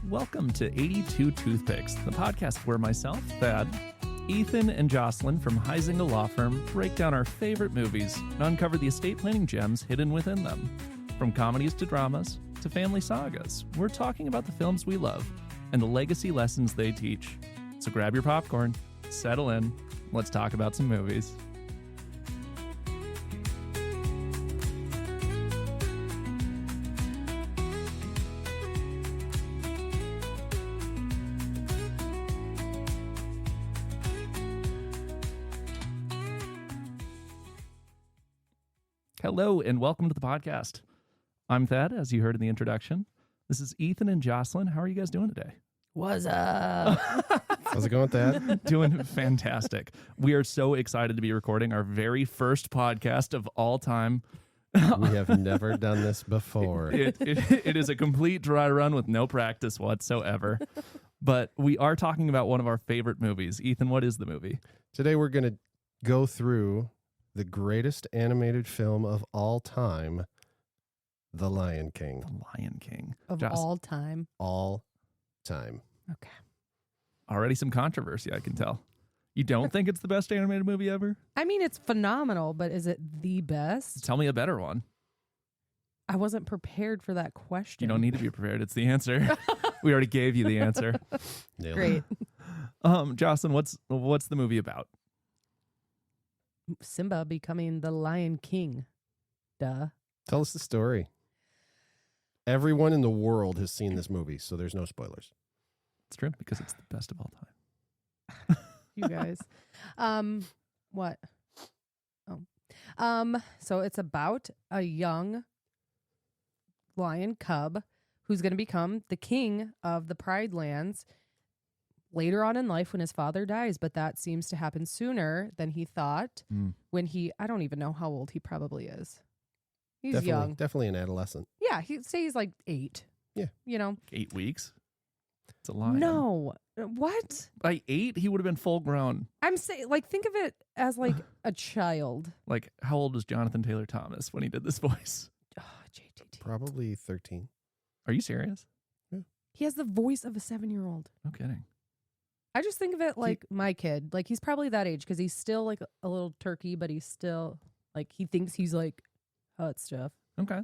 Welcome to 82 Toothpicks, the podcast where myself, Thad, Ethan, and Joselyn from Huizinga Law Firm break down our favorite movies and uncover the estate planning gems hidden within them. From comedies to dramas to family sagas, we're talking about the films we love and the legacy lessons they teach. So grab your popcorn, settle in, let's talk about some movies. Hello and welcome to the podcast. I'm Thad, as you heard in the introduction. This is Ethan and Joselyn. How are you guys doing today? What's up? How's it going, Thad? Doing fantastic. We are so excited to be recording our very first podcast of all time. We have never done this before. It is a complete dry run with no practice whatsoever. But we are talking about one of our favorite movies. Ethan, what is the movie? Today we're going to go through the greatest animated film of all time, The Lion King. The Lion King. Of all time. All time. Okay. Already some controversy, I can tell. You don't think it's the best animated movie ever? I mean, it's phenomenal, but is it the best? Tell me a better one. I wasn't prepared for that question. You don't need to be prepared. It's the answer. We already gave you the answer. Nailed Great. it. Jocelyn, what's the movie about? Simba becoming the Lion King. Duh. Tell us the story. Everyone in the world has seen this movie, so there's no spoilers. It's true, because it's the best of all time. You guys. What? So it's about a young lion cub who's going to become the king of the Pride Lands later on in life when his father dies, but that seems to happen sooner than he thought. When I don't even know how old he probably is. He's young. Definitely an adolescent. Yeah, he'd say he's like 8. Yeah. You know? 8 weeks? It's a lion. No. What? By 8, he would have been full grown. I'm saying, like, think of it as like a child. Like, how old was Jonathan Taylor Thomas when he did this voice? Oh, JTT. Probably 13. Are you serious? He has the voice of a 7-year-old. No kidding. I just think of it like my kid. Like, he's probably that age because he's still like a little turkey, but he's still like, he thinks he's like hot stuff, Okay.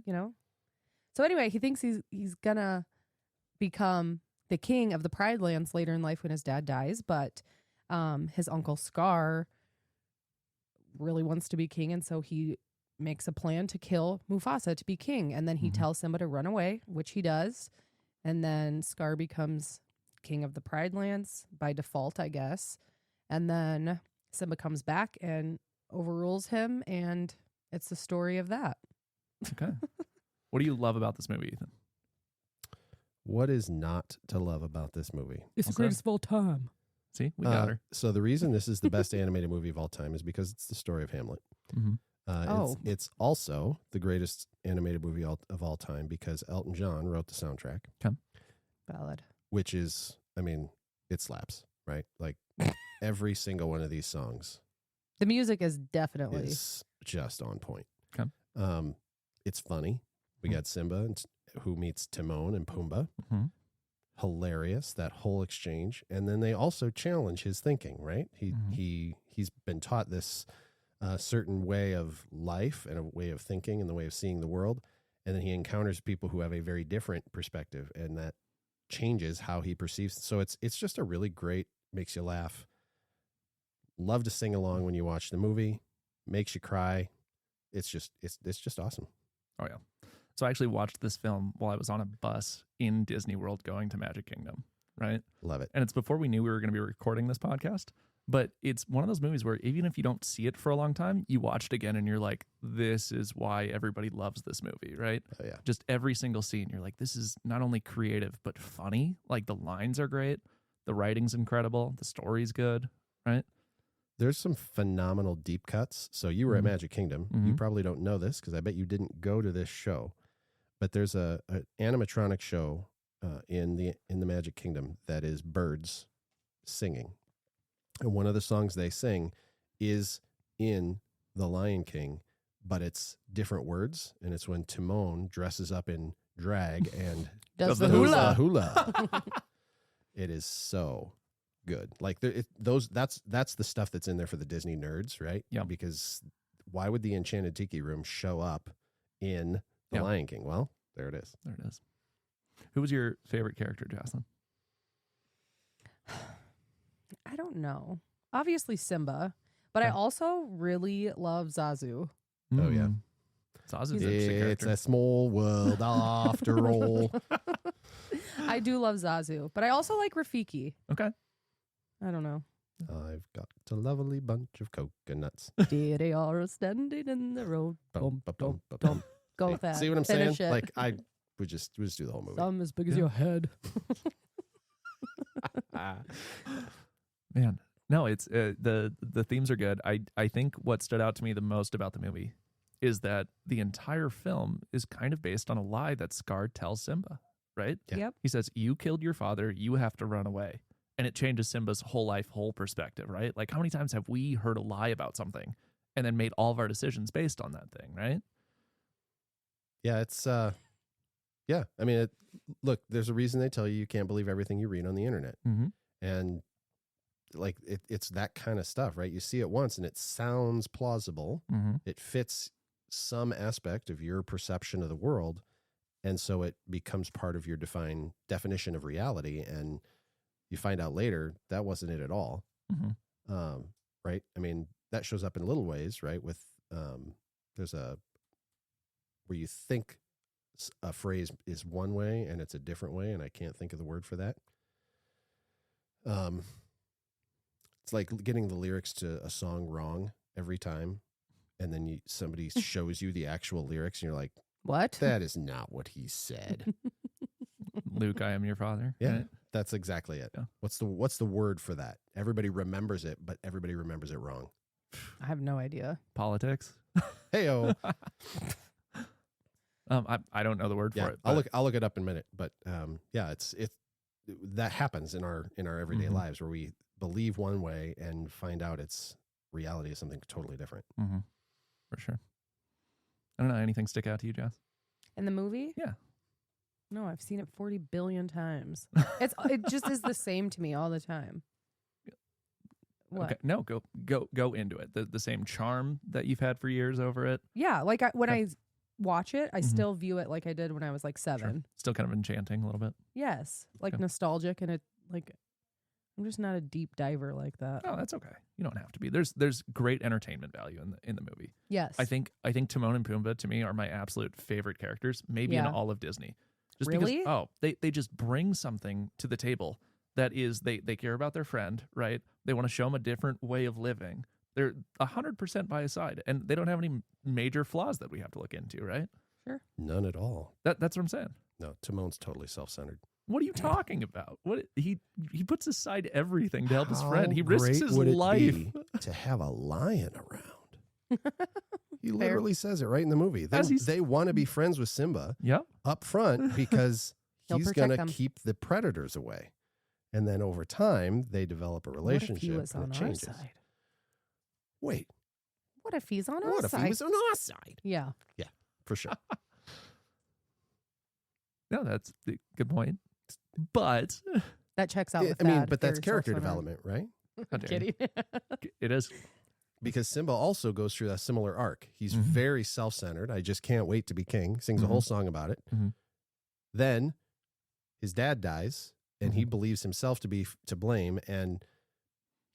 you know? So anyway, he thinks he's gonna become the king of the Pride Lands later in life when his dad dies, but his uncle Scar really wants to be king, and so he makes a plan to kill Mufasa to be king, and then he tells Simba to run away, which he does, and then Scar becomes king of the Pride Lands by default, I guess, and then Simba comes back and overrules him, and it's the story of that. Okay. What do you love about this movie, Ethan? What is not to love about this movie? It's the greatest of all time. See, we got her. So the reason this is the best animated movie of all time is because it's the story of Hamlet. Mm-hmm. It's also the greatest animated movie of all time because Elton John wrote the soundtrack. Okay. Valid. Which is, I mean, it slaps, right? Like every single one of these songs The music is definitely is just on point. Okay. It's funny. We got Simba who meets Timon and Pumbaa. Mm-hmm. Hilarious, that whole exchange. And then they also challenge his thinking, right? He's been taught this certain way of life and a way of thinking and the way of seeing the world. And then he encounters people who have a very different perspective, and that changes how he perceives. So it's just a really great, makes you laugh. Love to sing along when you watch the movie. Makes you cry. It's just awesome. Oh, yeah. So I actually watched this film while I was on a bus in Disney World going to Magic Kingdom, right? Love it. And it's before we knew we were going to be recording this podcast. But it's one of those movies where even if you don't see it for a long time, you watch it again and you're like, this is why everybody loves this movie, right? Oh, yeah. Just every single scene, you're like, this is not only creative, but funny. Like the lines are great. The writing's incredible. The story's good, right? There's some phenomenal deep cuts. So you were at Magic Kingdom. You probably don't know this because I bet you didn't go to this show. But there's a animatronic show in the Magic Kingdom that is birds singing. And one of the songs they sing is in The Lion King, but it's different words. And it's when Timon dresses up in drag and Does the the hula. hula. It is so good. Like that's the stuff that's in there for the Disney nerds, right? Yeah. Because why would the Enchanted Tiki Room show up in The Yeah. Lion King? Well, there it is. There it is. Who was your favorite character, Jocelyn? I don't know. Obviously Simba, but I Okay. also really love Zazu. Oh, yeah. Zazu's an interesting It's character. a small world after all. I do love Zazu, but I also like Rafiki. Okay. I don't know. I've got a lovely bunch of coconuts. Dear, they are standing in the road. Bum, Bum, bum, bum, bum, bum. Go Hey, fast. see what I'm saying? Finish it. Like I would just do the whole movie. Some as big as Yeah. your head. Man, no, it's the themes are good. I think what stood out to me the most about the movie is that the entire film is kind of based on a lie that Scar tells Simba, right? Yeah. Yep. He says, "You killed your father, you have to run away." And it changes Simba's whole life, whole perspective, right? Like how many times have we heard a lie about something and then made all of our decisions based on that thing, right? Yeah, it's yeah. I mean, look, there's a reason they tell you can't believe everything you read on the internet. Mm-hmm. And like it's that kind of stuff, right? You see it once and it sounds plausible. Mm-hmm. It fits some aspect of your perception of the world, and so it becomes part of your definition of reality. And you find out later that wasn't it at all. Mm-hmm. Right? I mean, that shows up in little ways, right? With there's a where you think a phrase is one way and it's a different way, and I can't think of the word for that. It's like getting the lyrics to a song wrong every time, and then somebody shows you the actual lyrics, and you're like, What? "That is not what he said." Luke, I am your father. Yeah, right? that's exactly it. Yeah. What's the word for that? Everybody remembers it, but everybody remembers it wrong. I have no idea. Politics. Heyo. I don't know the word Yeah, for it. I'll but- look it up in a minute. But yeah, it's that happens in our everyday Mhm. lives where we believe one way and find out its reality is something totally different. Mm-hmm. For sure. I don't know. Anything stick out to you, Jess? In the movie? Yeah. No, I've seen it 40 billion times. It just is the same to me all the time. What? Okay. No, go into it. The same charm that you've had for years over it. Yeah, like when Okay. I watch it, I Mhm. still view it like I did when I was like 7. Still kind of enchanting a little bit. Yes, like Okay. nostalgic, and I'm just not a deep diver like that. Oh, that's okay. You don't have to be. There's great entertainment value in the movie. Yes, I think Timon and Pumbaa to me are my absolute favorite characters, maybe in Yeah. all of Disney. Just Really? because they just bring something to the table that is they care about their friend, right? They want to show him a different way of living. They're 100% by his side, and they don't have any major flaws that we have to look into, right? None at all. That's what I'm saying. No, Timon's totally self-centered. What are you talking about? What he puts aside everything to help his How friend. He risks great his would it life. be to have a lion around? He literally says it right in the movie. They want to be friends with Simba Yep. up front because He'll he's protect going them. to keep the predators away. And then over time, they develop a relationship What if he was and on it our changes. side? Wait, What if he's on our what if side? he was on our side? Yeah, For sure. No, that's a good point. But that checks out. Yeah, with I mean, that, but that's if you're character self-centered. development, right? how dare you. Kidding. It is. Because Simba also goes through a similar arc. He's Mhm. very self-centered. I just can't wait to be king. Sings a whole song about it. Mhm. Then his dad dies, and he believes himself to be to blame. And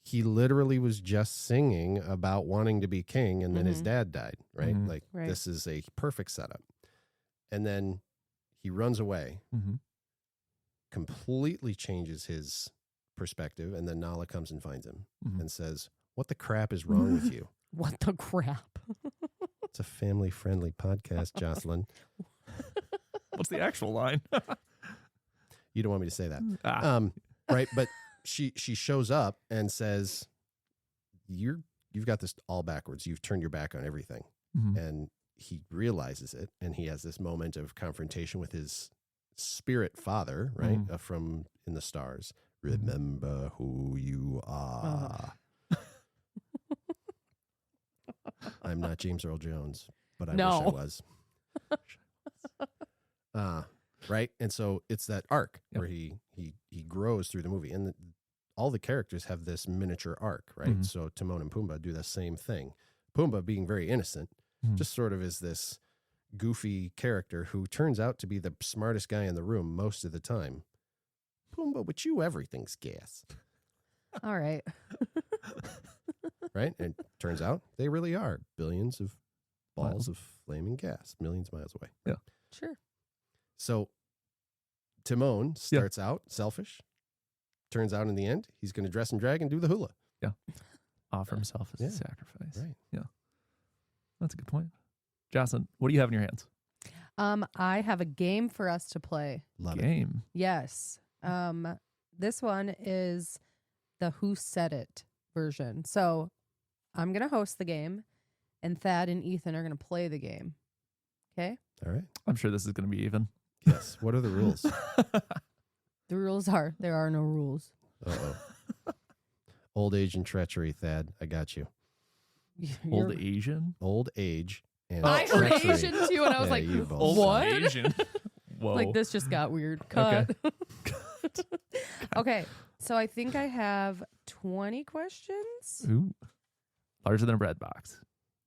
he literally was just singing about wanting to be king, and then his Mhm. dad died. Right? Mhm. Like Right. this is a perfect setup. And then he runs away, Mm-hmm. completely changes his perspective, and then Nala comes and finds him Mhm. and says, "What the crap is wrong with you?" What the crap? It's a family-friendly podcast, Jocelyn. What's the actual line? You don't want me to say that. Ah. Right? But she shows up and says, you've got this all backwards. You've turned your back on everything. Mhm. And he realizes it, and he has this moment of confrontation with his spirit father, right? Mhm. From In the Stars. Remember who you are. I'm not James Earl Jones, but I wish I No. was. right? And so it's that arc Yep. where he grows through the movie, and all the characters have this miniature arc, right? Mhm. So Timon and Pumbaa do the same thing. Pumbaa, being very innocent, Mhm. just sort of is this goofy character who turns out to be the smartest guy in the room most of the time. Pumbaa, with you, everything's gas, All right. right? And turns out they really are billions of balls Miles. of flaming gas, millions of miles away. Sure. So Timon starts out selfish. Turns out in the end, he's going to dress and drag and do the hula. Offer himself as Yeah. a sacrifice. Right. Yeah. That's a good point. Jocelyn, what do you have in your hands? I have a game for us to play. Love it. Game. Yes. This one is the Who Said It version. So I'm going to host the game, and Thad and Ethan are going to play the game. Okay? All right. I'm sure this is going to be even. Yes. What are the rules? The rules are there are no rules. Uh-oh. Old age and treachery, Thad. I got you. Old Asian? Old age and I heard treachery. Asian too, and I was Yeah, like, you both Old what? Asian. Whoa. Like, this just got weird. Cut. Okay. So I think I have 20 questions. Ooh. Larger than a bread box.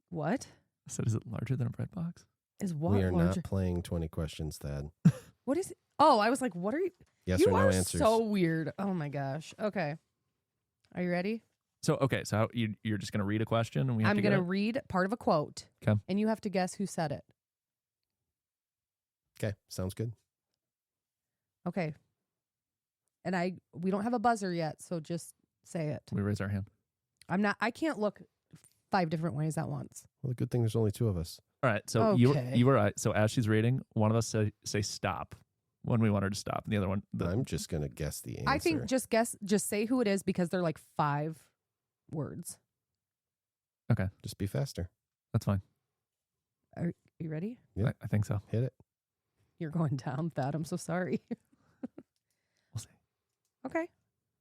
What? I said, is it larger than a bread box? Is what We are larger? not playing 20 questions, Thad. What is it? Oh, I was like, what are you? Yes You or no are answers. so weird. Oh my gosh. Okay. Are you ready? So, okay. So you're just going to read a question and we have I'm to going get to it? read part of a quote. 'Kay. And you have to guess who said it. Okay. Sounds good. Okay. And we don't have a buzzer yet, so just say it. We raise our hand. I can't look 5 different ways at once. Well, the good thing there's only 2 of us. All right. So Okay. you were right. So as she's reading, one of us say stop when we want her to stop. And the other one, I'm just going to guess the answer. I think just say who it is because they're like 5 words. Just be faster. that's fine. Are you ready? Yeah. I think so. Hit it. You're going down, Thad. I'm so sorry. We'll see. Okay.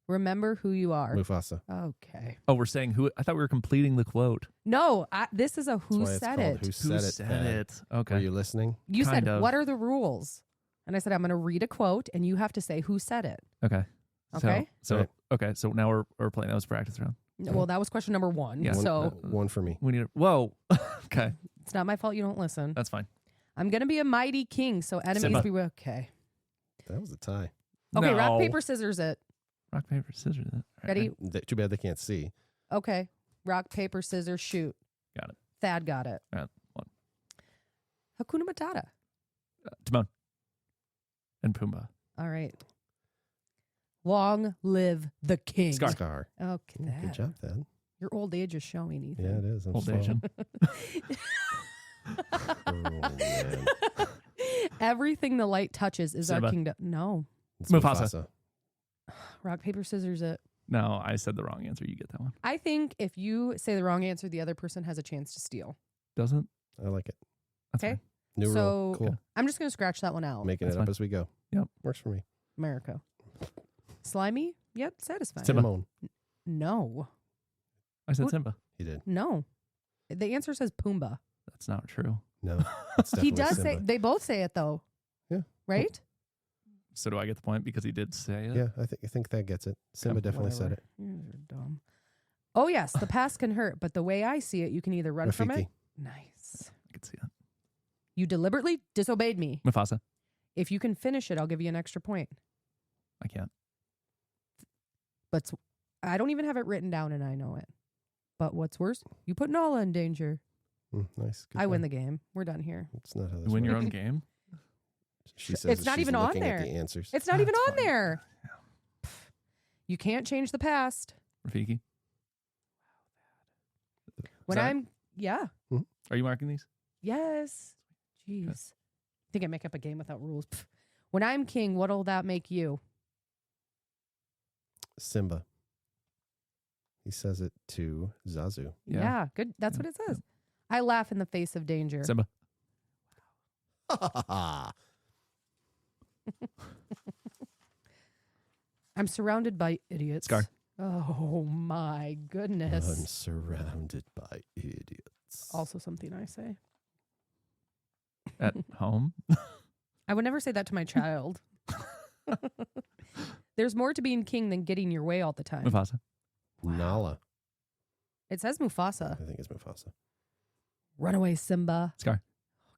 Remember who you are. Mufasa. Okay. Oh, we're saying who? I thought we were completing the quote. No, this is a That's who why it's said called it. Who Who said it? said Thad. it? Okay. Were you listening? You Kind said, of. what are the rules? And I said, I'm going to read a quote and you have to say who said it. Okay. Okay. So Right. okay. So now we're playing. That was practice round. Well, that was question number 1. Yeah. So One for me. We need. Whoa. Okay. it's not my fault you don't listen. That's fine. I'm going to be a mighty king, so enemies Simba. beware. Okay. That was a tie. Okay, rock, No. paper, scissors it. Rock, paper, scissors. All right. Ready? Too bad they can't see. Okay. Rock, paper, scissors, shoot. Got it. Thad got it. All right. One. Hakuna Matata. Timon. And Pumbaa. All right. Long live the king. Scar. Scar. Okay. Ooh, good job, Thad. Your old age is showing, Ethan. Yeah, it is. I'm Old slow. Asian. Oh, man. Everything the light touches is Simba. our kingdom. No. It's Mufasa. Rock, paper, scissors it. No, I said the wrong answer. You get that one. I think if you say the wrong answer, the other person has a chance to steal. Doesn't? I like it. That's Okay. fine. New So- rule. Cool. I'm just going to scratch that one out. Making That's it up fine. as we go. Yep. Works for me. America. Slimy, yet satisfying. Simba. Timon. No. I said What? Simba. He did. No. The answer says Pumbaa. That's not true. No. It's He definitely does Simba. say, they both say it though. Yeah. Right? So do I get the point because he did say it? Yeah, I think that gets it. Simba definitely said it. You guys are dumb. Oh, yes. The past can hurt, but the way I see it, you can either run from it. Rafiki. Nice. I can see it. You deliberately disobeyed me. Mufasa. If you can finish it, I'll give you an extra point. I can't. But I don't even have it written down and I know it. But what's worse, you put Nala in danger. Nice. Good I win job. the game. We're done here. It's not how this You win your works. own game? She says It's that not she's even on looking at there. the answers. It's not even That's on fine. there. You can't change the past. Rafiki? When that it? I'm, yeah. Are you marking these? Yes. Jeez. Think I make up a game without rules. Pff. When I'm king, what'll that make you? Simba. He says it to Zazu. Yeah, good. That's what it says. I laugh in the face of danger. Simba. I'm surrounded by idiots. Scar. Oh my goodness. I'm surrounded by idiots. Also something I say. At home? I would never say that to my child. There's more to being king than getting your way all the time. Mufasa. Nala. It says Mufasa. I think it's Mufasa. Run away, Simba. Scar.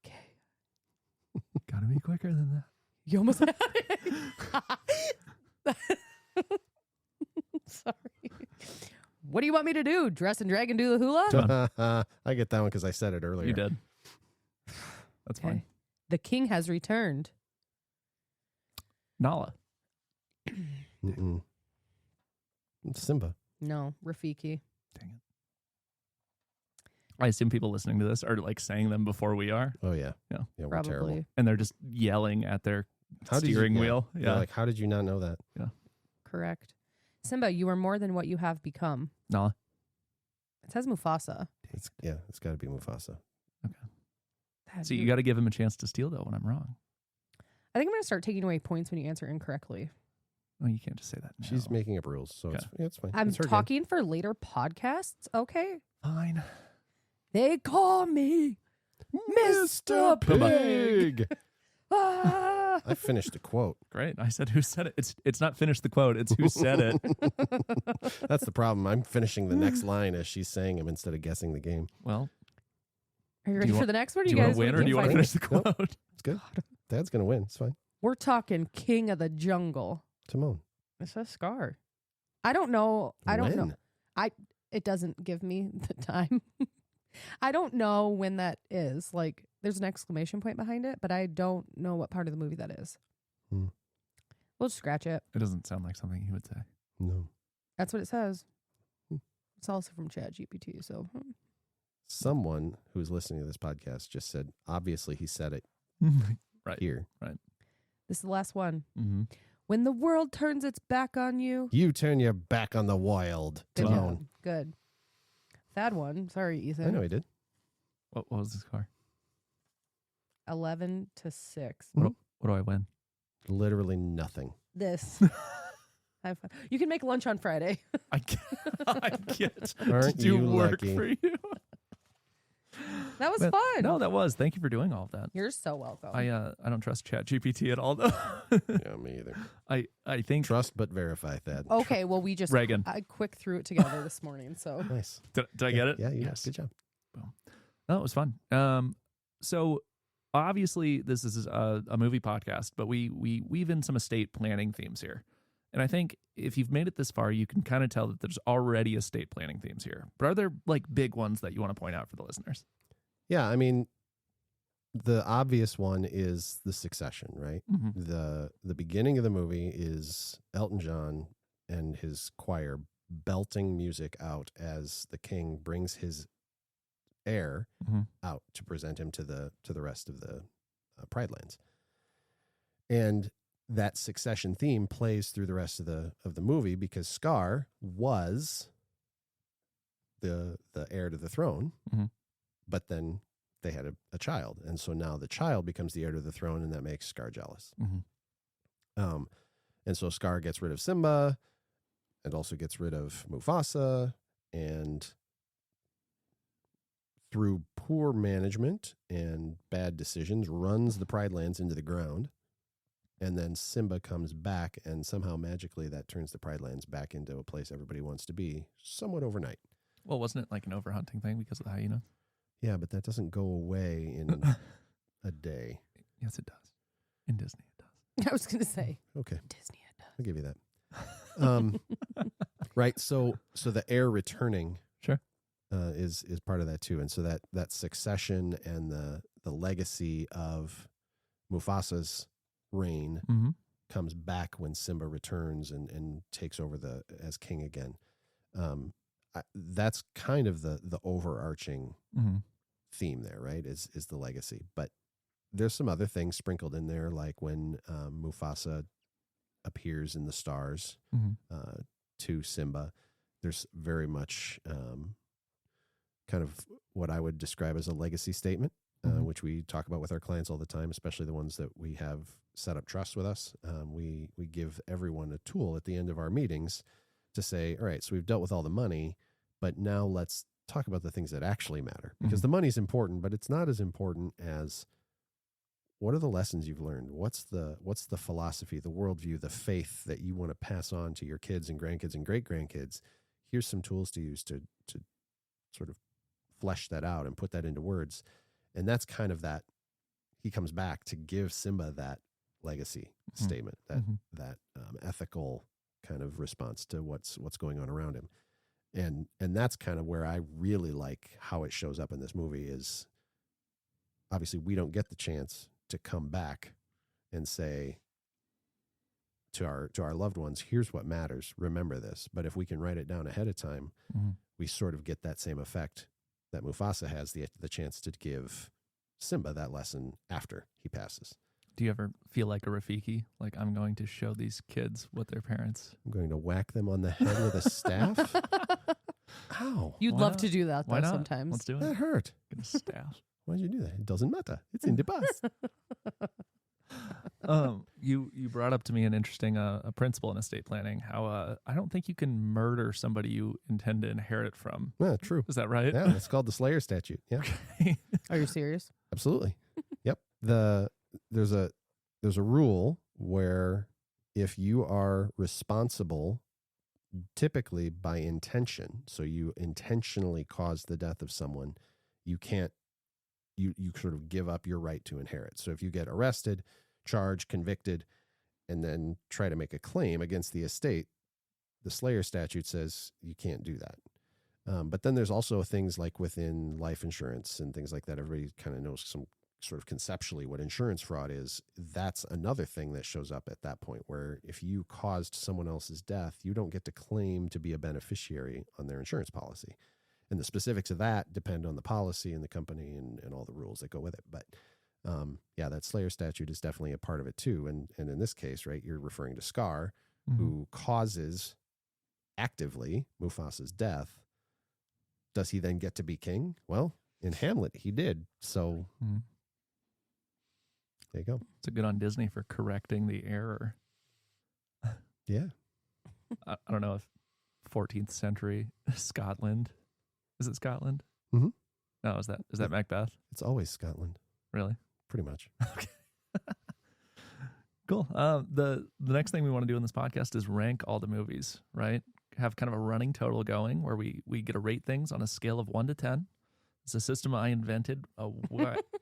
Okay. Gotta be quicker than that. You almost had it. Sorry. What do you want me to do? Dress and drag and do the hula? I get that one because I said it earlier. You did. That's fine. The king has returned. Nala. Mm-mm. It's Simba. No, Rafiki. Dang it. I assume people listening to this are like saying them before we are. Oh, yeah. Yeah. Yeah, we're Probably. terrible. And they're just yelling at their How did you- steering yeah. wheel. They're Yeah. like, how did you not know that? Correct. Simba, you are more than what you have become. Nala. It says Mufasa. It's got to be Mufasa. So you got to give him a chance to steal, though, when I'm wrong. I think I'm going to start taking away points when you answer incorrectly. Oh, you can't just say that now. She's making up rules, so it's fine. I'm It's her game. talking for later podcasts, okay? Fine. They call me Mr. Pig. Ah. I finished the quote. Great. I said who said it. It's not finished the quote. It's who said it. That's the problem. I'm finishing the next line as she's saying him instead of guessing the game. Well, Are you ready for the next one? do you want guys to win or do you want to finish the quote? It's good. Dad's going to win. It's fine. We're talking king of the jungle. Timon. It's a Scar. I don't know. I don't know. When? It doesn't give me the time. I don't know when that is. Like, there's an exclamation point behind it, but I don't know what part of the movie that is. Hmm. We'll just scratch it. It doesn't sound like something he would say. No. That's what it says. Hmm. It's also from ChatGPT. So Someone who's listening to this podcast just said, obviously he said it Right. here. this is the last one. Mm-hmm. When the world turns its back on you. You turn your back on the wild. Good Timon. job. Good. Thad won. Sorry, Ethan. I know he did. What was the score? 11-6. What do I win? Literally nothing. This. Have fun. You can make lunch on Friday. I get to Aren't do you work lucky? for you. That was But- fun. No, that was. Thank you for doing all of that. You're so welcome. I don't trust ChatGPT at all, though. Yeah, me either. I think. Trust but verify, Thad. Okay, well, we just Reagan. I quick threw it together this morning. So Nice. Did I get it? Yeah, you Yes. Good job. No, it was fun. So obviously this is a movie podcast, but we weave in some estate planning themes here. And I think if you've made it this far, you can kind of tell that there's already estate planning themes here. But are there like big ones that you want to point out for the listeners? Yeah, I mean, the obvious one is the succession, right? Mm-hmm. The beginning of the movie is Elton John and his choir belting music out as the king brings his heir Mm-hmm. out to present him to the rest of the Pride Lands. And that succession theme plays through the rest of the movie because Scar was the heir to the throne, Mhm. but then they had a child, and so now the child becomes the heir to the throne, and that makes Scar jealous. Mm-hmm. And so Scar gets rid of Simba, and also gets rid of Mufasa, and through poor management and bad decisions, runs the Pride Lands into the ground. And then Simba comes back, and somehow magically that turns the Pride Lands back into a place everybody wants to be somewhat overnight. Well, wasn't it like an overhunting thing because of the hyena? Yeah, but that doesn't go away in a day. Yes, it does. In Disney, it does. I was going to say Okay, Disney. It does. I'll give you that. Right, so the heir returning, Sure. is part of that too, and so that succession and the legacy of Mufasa's reign Mm-hmm. comes back when Simba returns and takes over as king again. That's kind of the overarching Mm-hmm. theme there, right? Is the legacy, but there's some other things sprinkled in there, like when Mufasa appears in the stars Mm-hmm. to Simba. There's very much kind of what I would describe as a legacy statement, Mhm. which we talk about with our clients all the time, especially the ones that we have set up trust with us. We give everyone a tool at the end of our meetings to say, all right, so we've dealt with all the money, but now let's talk about the things that actually matter, because the money's important, but it's not as important as what are the lessons you've learned? What's the philosophy, the worldview, the faith that you want to pass on to your kids and grandkids and great grandkids? Here's some tools to use to sort of flesh that out and put that into words. And that's kind of that. He comes back to give Simba that legacy statement, that ethical kind of response to what's going on around him. And that's kind of where I really like how it shows up in this movie. Is obviously we don't get the chance to come back and say to our loved ones, here's what matters, remember this. But if we can write it down ahead of time, we sort of get that same effect that Mufasa has, the chance to give Simba that lesson after he passes. Do you ever feel like a Rafiki? Like, I'm going to show these kids what their parents... I'm going to whack them on the head with a staff? Ow. You'd Why love not? to do that, Why though, not? sometimes. Let's do it. That hurt. Get a staff. Why'd you do that? It doesn't matter. It's in the past. You brought up to me an interesting principle in estate planning, how I don't think you can murder somebody you intend to inherit from. Yeah, true. Is that right? Yeah, it's called the Slayer Statute. Yeah, Are you serious? absolutely. Yep. There's a rule where if you are responsible, typically by intention, so you intentionally cause the death of someone, you can't, you sort of give up your right to inherit. So if you get arrested, charged, convicted, and then try to make a claim against the estate, the Slayer Statute says you can't do that. But then there's also things like within life insurance and things like that. Everybody kind of knows some sort of conceptually what insurance fraud is. That's another thing that shows up at that point, where if you caused someone else's death, you don't get to claim to be a beneficiary on their insurance policy. And the specifics of that depend on the policy and the company and all the rules that go with it. But yeah, that Slayer Statute is definitely a part of it too. And in this case, right, you're referring to Scar, who causes actively Mufasa's death. Does he then get to be king? Well, in Hamlet, he did. So there you go. It's a good on Disney for correcting the error. Yeah. I don't know if 14th century Scotland. Is it Scotland? Mm-hmm. No, is that Macbeth? It's always Scotland, Really? pretty much. Okay. Cool. The next thing we want to do in this podcast is rank all the movies, right? Have kind of a running total going where we get to rate things on a scale of 1 to 10. It's a system I invented a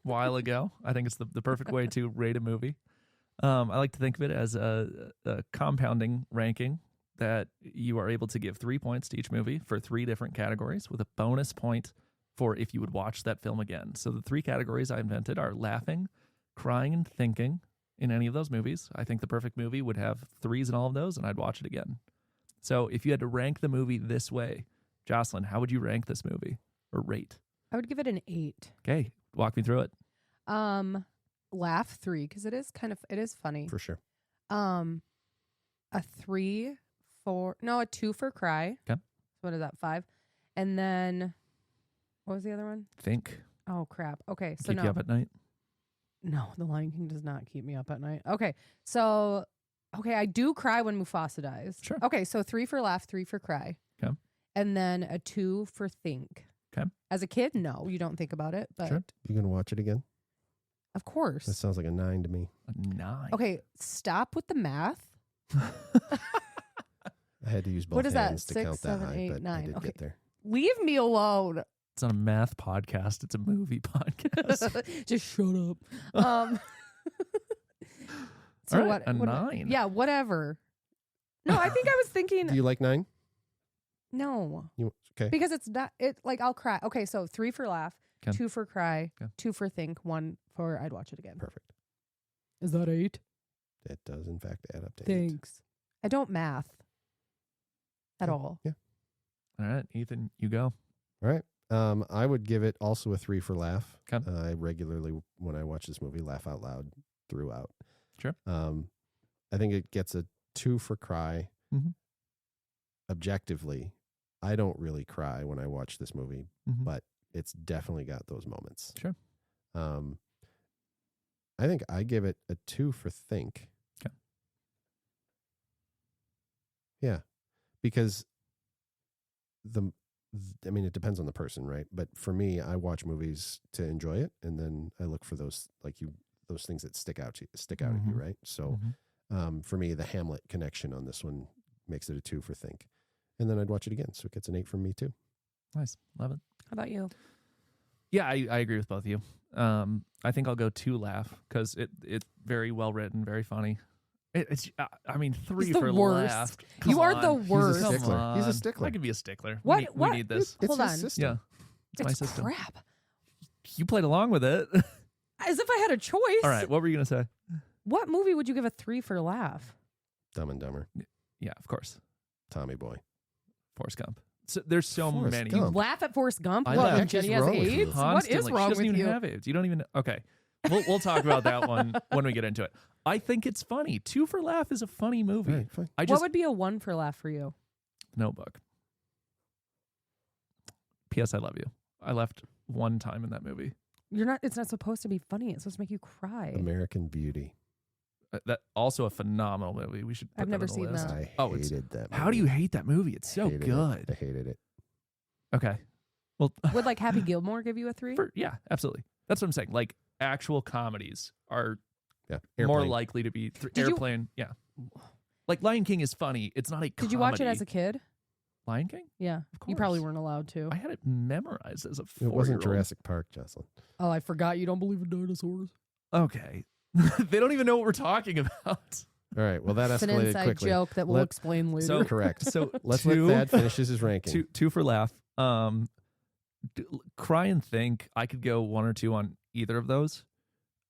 while ago. I think it's the perfect way to rate a movie. I like to think of it as a compounding ranking that you are able to give 3 points to each movie for 3 different categories, with a bonus point for if you would watch that film again. So the 3 categories I invented are laughing, crying, and thinking in any of those movies. I think the perfect movie would have 3s in all of those, and I'd watch it again. So if you had to rank the movie this way, Joselyn, how would you rank this movie or rate? I would give it an 8. Okay, walk me through it. Laugh 3, because it is funny. For sure. A 3 for a 2 for cry. Okay. What is that, 5? And then what was the other one? Think. Oh crap. Okay, so Keep no. you up at night? No, The Lion King does not keep me up at night. Okay, so I do cry when Mufasa dies. Sure. Okay, so 3 for laugh, 3 for cry. Okay. And then a 2 for think. Okay. As a kid, no, you don't think about it, but Sure. You going to watch it again? of course. That sounds like a 9 to me. A 9. Okay, stop with the math. I had to use both What is that? hands to 6, count that 7, high, 8, but I 9. did Okay. get there. Leave me alone. It's not a math podcast. It's a movie podcast. Just shut up. So All right, a what? 9. Yeah, whatever. No, I think I was thinking. Do you like 9? No, Okay. because it's not. It like I'll cry. Okay, so 3 for laugh, Okay. 2 for cry, Okay. 2 for think, 1 for I'd watch it again. Perfect. Is that 8? It does, in fact, add up to 8. Thanks. I don't math at all. Yeah. All right, Ethan, you go. All right. I would give it also a 3 for laugh. Okay. I regularly, when I watch this movie, laugh out loud throughout. Sure. I think it gets a 2 for cry. Mhm. Objectively, I don't really cry when I watch this movie, Mhm. but it's definitely got those moments. Sure. I think I give it a 2 for think. Okay. Yeah, because it depends on the person, right? But for me, I watch movies to enjoy it, and then I look for those those things that stick out at you, right? So for me, the Hamlet connection on this one makes it a 2 for think. And then I'd watch it again. So it gets an 8 from me too. Nice. Love it. How about you? Yeah, I agree with both of you. I think I'll go 2 laugh because it's very well written, very funny. It's 3 He's the for worst. laugh. You Come are on. the worst. He's a Come stickler. on. He's a stickler. I could be a stickler. What? We need this. It's Hold his on. system. Yeah, it's my It's system. crap. You played along with it. As if I had a choice. All right, what were you gonna say? What movie would you give a 3 for laugh? Dumb and Dumber. Yeah, of course. Tommy Boy. Forrest Gump. So, there's so Forrest many. Gump. Laugh at Forrest Gump? I What, laugh. when Jenny has What's wrong with you? AIDS? What is Constantly. wrong She doesn't with even you? have AIDS. You don't even. Okay, we'll talk about that one when we get into it. I think it's funny. 2 for laugh is a funny movie. All right, fine. I What just would be a 1 for laugh for you? Notebook. P.S. I love you. I left one time in that movie. It's not supposed to be funny. It's supposed to make you cry. American Beauty. That also a phenomenal movie. We should. Put I've that never on the seen list. that. I Oh, it's- hated that movie. How do you hate that movie? It's so Hated it. good. I hated it. Okay. Well, Would like Happy Gilmore give you a 3? yeah, absolutely. That's what I'm saying. Like actual comedies are Yeah. more Airplane. likely to be Did you- Airplane. Yeah. Like Lion King is funny. It's not a comedy. Did you watch it as a kid? Lion King? Yeah. Of You probably course. weren't allowed to. I had it memorized as a 4-year-old. It wasn't Jurassic Park, Jocelyn. Oh, I forgot you don't believe in dinosaurs. Okay. They don't even know what we're talking about. All right. Well, that It's an escalated inside quickly. joke that we'll Let- explain later. So Correct. So Let's two, let Thad finish his ranking. two for laugh. Cry and think. I could go 1 or 2 on either of those.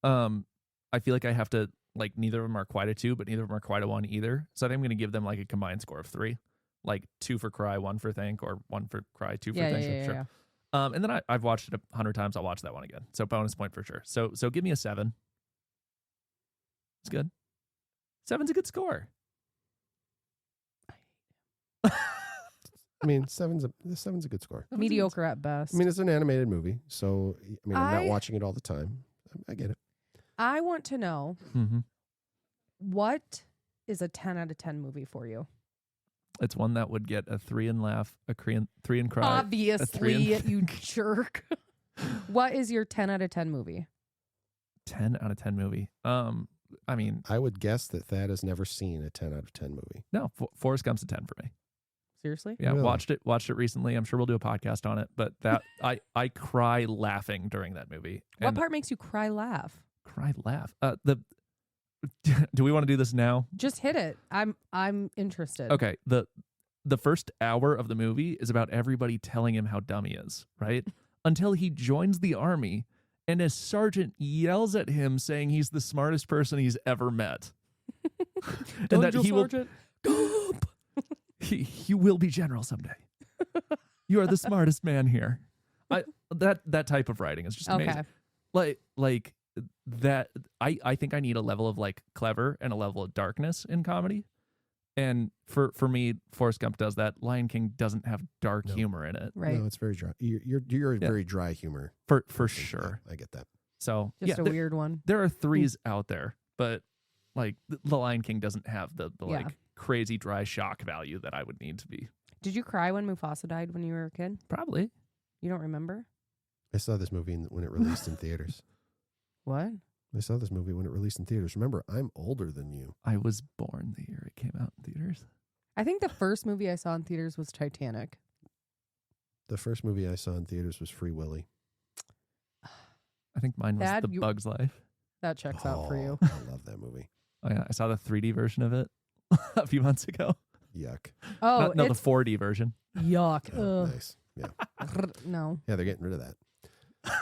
I feel like I have to like neither of them are quite a 2, but neither of them are quite a 1 either. So I think I'm going to give them like a combined score of 3, like 2 for cry, 1 for think, or 1 for cry, 2 for yeah, think. yeah, Sure. yeah. And then I've watched it 100 times. I'll watch that one again. So bonus point for sure. So give me a 7. It's good. 7's a good score. I mean, seven's a good score. Mediocre at best. I mean, it's an animated movie, so I'm not I- watching it all the time. I get it. I want to know Mm-hmm. what is a 10 out of 10 movie for you? It's one that would get a 3 in laugh, a 3 in cry. Obviously, in- you jerk. What is your 10 out of 10 movie? 10 out of 10 movie. I mean, I would guess that Thad has never seen a 10 out of 10 movie. no, Forrest Gump's a 10 for me. Seriously? Yeah, Really? watched it recently. I'm sure we'll do a podcast on it. But that I cry laughing during that movie. What And part makes you cry laugh? cry laugh? Do we want to do this now? Just hit it. I'm interested. Okay. The first hour of the movie is about everybody telling him how dumb he is, right? Until he joins the army and a sergeant yells at him saying he's the smartest person he's ever met. And that he will Gump! He will be general someday. You are the smartest man here. That type of writing is just amazing. Okay. Like that. I think I need a level of like clever and a level of darkness in comedy. And for me, Forrest Gump does that. Lion King doesn't have dark No. humor in it. Right. No, it's very dry. You're a Yeah. very dry humor. For person. sure. Yeah, I get that. So Just yeah, a weird one. there are 3s out there, but like the Lion King doesn't have the Yeah. like crazy dry shock value that I would need to be. Did you cry when Mufasa died when you were a kid? Probably. You don't remember? I saw this movie when it released in theaters. What? I saw this movie when it released in theaters. Remember, I'm older than you. I was born the year it came out in theaters. I think the first movie I saw in theaters was Titanic. The first movie I saw in theaters was Free Willy. I think mine was Dad, The Bug's Life. That checks out for you. I love that movie. Oh yeah, I saw the 3D version of it a few months ago. Yuck. Oh, No, the it's 4D version. yuck. Oh, Ugh. nice. Yeah. No. Yeah, they're getting rid of that.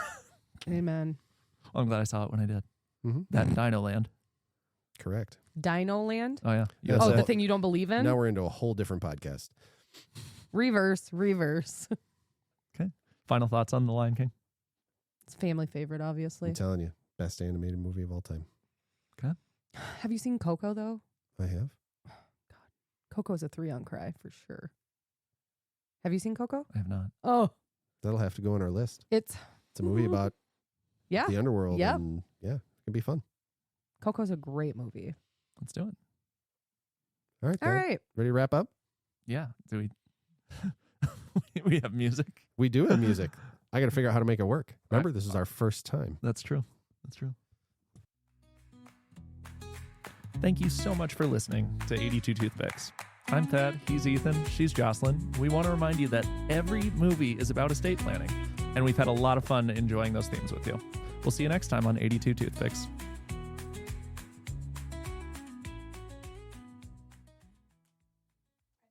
Amen. Oh, I'm glad I saw it when I did. Mm-hmm. That Dino Land. Correct. Dino Land? Oh yeah. Yeah, Oh, so- the thing you don't believe in? Now we're into a whole different podcast. Reverse. Final thoughts on The Lion King? It's a family favorite, obviously. I'm telling you, best animated movie of all time. Have you seen Coco, though? I have. Coco's a 3 on cry, for sure. Have you seen Coco? I have not. Oh, That'll have to go on our list. it's... It's a movie about Yeah, the underworld. Yep. And yeah, it can be fun. Coco's a great movie. Let's do it. All right. All Thad, right. Ready to wrap up? Yeah. Do we? We have music. We do have music. I got to figure out how to make it work. Remember, this is our first time. That's true. That's true. Thank you so much for listening to 82 Toothpicks. I'm Thad, he's Ethan, she's Joselyn. We want to remind you that every movie is about estate planning, and we've had a lot of fun enjoying those themes with you. We'll see you next time on 82 Toothpicks.